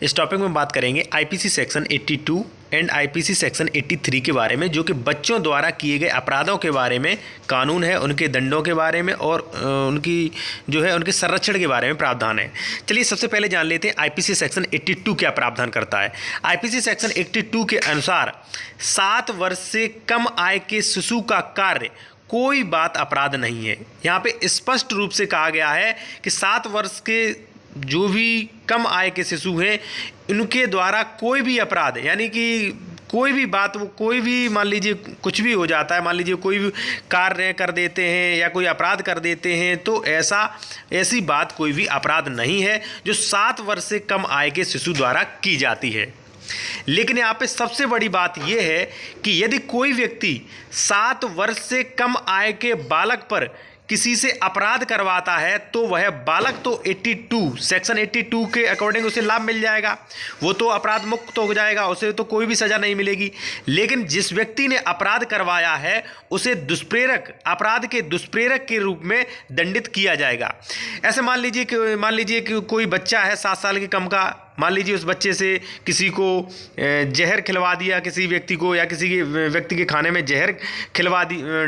इस टॉपिक में बात करेंगे IPC section 82 and IPC section 83 के बारे में, जो कि बच्चों द्वारा किए गए अपराधों के बारे में कानून है, उनके दंडों के बारे में और उनकी जो है उनके संरक्षण के बारे में प्रावधान है। चलिए सबसे पहले जान लेते हैं आईपीसी सेक्शन 82 क्या प्रावधान करता है। आईपीसी सेक्शन 82 के अनुसार 7 वर्ष से कम आय के शिशु का कार्य कोई बात अपराध नहीं है। यहाँ पे स्पष्ट रूप से कहा गया है कि 7 वर्ष के जो भी कम आय के शिशु हैं इनके द्वारा कोई भी अपराध, यानी कि कोई भी बात, वो कोई भी मान लीजिए कुछ भी हो जाता है, मान लीजिए कोई भी कार्य कर देते हैं या कोई अपराध कर देते हैं, तो ऐसी बात कोई भी अपराध नहीं है जो 7 वर्ष से कम आय के शिशु द्वारा की जाती है। लेकिन यहाँ पे सबसे बड़ी बात यह है कि यदि कोई व्यक्ति 7 वर्ष से कम आय के बालक पर किसी से अपराध करवाता है तो वह बालक तो 82 सेक्शन 82 के अकॉर्डिंग उसे लाभ मिल जाएगा, वो तो अपराध मुक्त हो जाएगा, उसे तो कोई भी सज़ा नहीं मिलेगी। लेकिन जिस व्यक्ति ने अपराध करवाया है उसे दुष्प्रेरक, अपराध के दुष्प्रेरक के रूप में दंडित किया जाएगा। ऐसे मान लीजिए कि कोई बच्चा है 7 साल के कम का, मान लीजिए उस बच्चे से किसी को जहर खिलवा दिया, किसी व्यक्ति को या किसी के व्यक्ति के खाने में जहर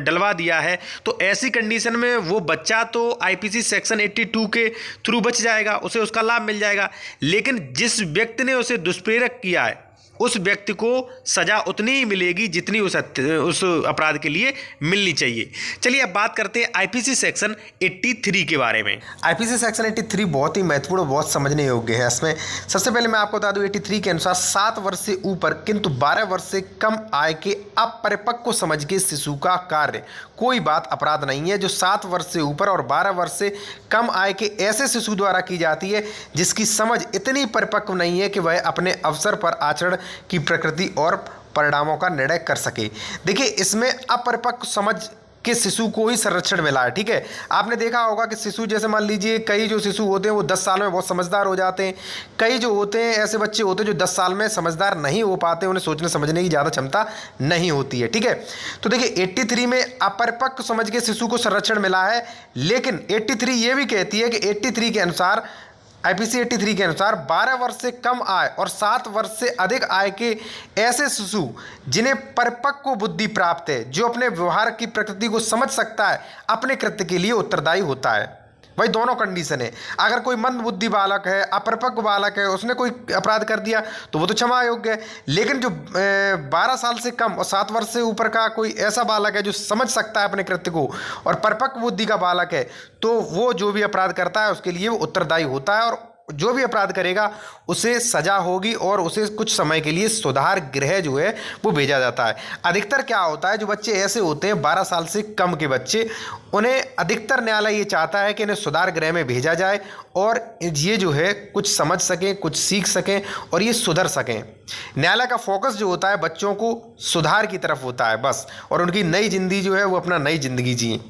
डलवा दिया है, तो ऐसी कंडीशन में वो बच्चा तो आईपीसी सेक्शन 82 के थ्रू बच जाएगा, उसे उसका लाभ मिल जाएगा। लेकिन जिस व्यक्ति ने उसे दुष्प्रेरक किया है उस व्यक्ति को सज़ा उतनी ही मिलेगी जितनी उस अपराध के लिए मिलनी चाहिए। चलिए अब बात करते हैं आईपीसी सेक्शन 83 के बारे में। आईपीसी सेक्शन 83 बहुत ही महत्वपूर्ण, बहुत समझने योग्य है। इसमें सबसे पहले मैं आपको बता दूं 83 के अनुसार 7 वर्ष से ऊपर किंतु 12 वर्ष से कम आय के अपरिपक्व समझ के शिशु का कार्य कोई बात अपराध नहीं है। जो 7 वर्ष से ऊपर और 12 वर्ष से कम आय के ऐसे शिशु द्वारा की जाती है जिसकी समझ इतनी परिपक्व नहीं है कि वह अपने अवसर पर आचरण की प्रकृति और परिणामों का निर्णय कर सके। देखिए इसमें अपरिपक्व समझ के शिशु को ही संरक्षण मिला है, ठीक है। आपने देखा होगा कि शिशु, जैसे मान लीजिए कई जो शिशु होते हैं वो 10 साल में बहुत समझदार हो जाते हैं, कई जो होते हैं ऐसे बच्चे होते हैं जो 10 साल में समझदार नहीं हो पाते, उन्हें सोचने समझने की ज़्यादा क्षमता नहीं होती है, ठीक है। तो देखिए 83 में अपरिपक्व समझ के शिशु को संरक्षण मिला है, लेकिन 83 ये भी कहती है कि 83 के अनुसार, आईपीसी 83 के अनुसार 12 वर्ष से कम आय और 7 वर्ष से अधिक आय के ऐसे शिशु जिन्हें परिपक्व बुद्धि प्राप्त है, जो अपने व्यवहार की प्रकृति को समझ सकता है, अपने कृत्य के लिए उत्तरदायी होता है। भाई दोनों कंडीशन है। अगर कोई मंद बुद्धि बालक है, अपरिपक्व बालक है, उसने कोई अपराध कर दिया तो वो तो क्षमा योग्य है। लेकिन जो 12 साल से कम और 7 वर्ष से ऊपर का कोई ऐसा बालक है जो समझ सकता है अपने कृत्य को और परिपक्व बुद्धि का बालक है, तो वो जो भी अपराध करता है उसके लिए वो उत्तरदायी होता है और जो भी अपराध करेगा उसे सजा होगी और उसे कुछ समय के लिए सुधार गृह जो है वो भेजा जाता है। अधिकतर क्या होता है, जो बच्चे ऐसे होते हैं 12 साल से कम के बच्चे, उन्हें अधिकतर न्यायालय ये चाहता है कि इन्हें सुधार गृह में भेजा जाए और ये जो है कुछ समझ सकें, कुछ सीख सकें और ये सुधर सकें। न्यायालय का फोकस जो होता है बच्चों को सुधार की तरफ होता है बस, और उनकी नई जिंदगी जो है वो अपना नई जिंदगी जिए।